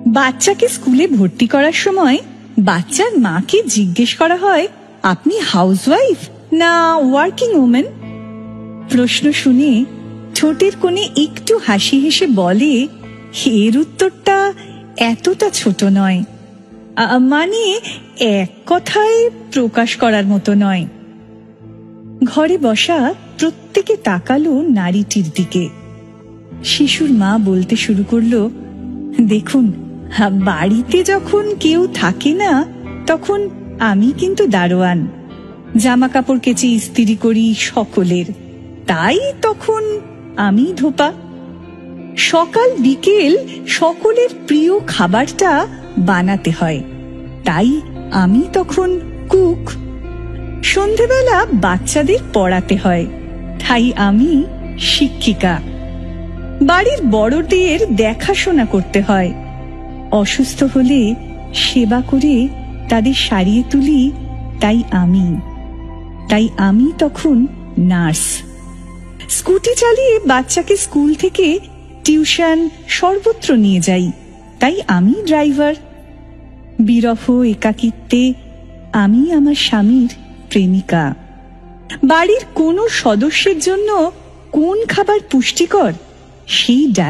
বাচ্চাকে স্কুলে ভর্তি করার সময় বাচ্চার মাকে জিজ্ঞেস করা হয়, আপনি হাউসওয়াইফ না ওয়ার্কিং ওম্যান? প্রশ্ন শুনে ঠোঁটের কোণে একটু হাসি হেসে বলে, এর উত্তরটা এতটা ছোট নয়, মানে এক কথায় প্রকাশ করার মতো নয়। ঘরে বসা প্রত্যেকে তাকালো নারীটির দিকে। শিশুর মা বলতে শুরু করলো, দেখুন, বাড়িতে যখন কেউ থাকে না তখন আমি কিন্তু দারোয়ান, জামা কাপড় কেচে ইস্ত্রি করি সকলের, তাই তখন আমি ধোপা। সকাল বিকেল সকলের প্রিয় খাবারটা বানাতে হয়, তাই আমি তখন কুক। সন্ধেবেলা বাচ্চাদের পড়াতে হয়, তাই আমি শিক্ষিকা। বাড়ির বড়দের দেখাশোনা করতে হয়, অসুস্থ হলে সেবা করে তাদের সারিয়ে তুলি, তাই আমি তখন নার্স। স্কুটি চালিয়ে বাচ্চাকে স্কুল থেকে টিউশন সর্বত্র নিয়ে যাই, তাই আমি ড্রাইভার। বিরহ একাকিত্বে আমি আমার স্বামীর প্রেমিকা। বাড়ির কোনো সদস্যের জন্য কোন খাবার পুষ্টিকর সেই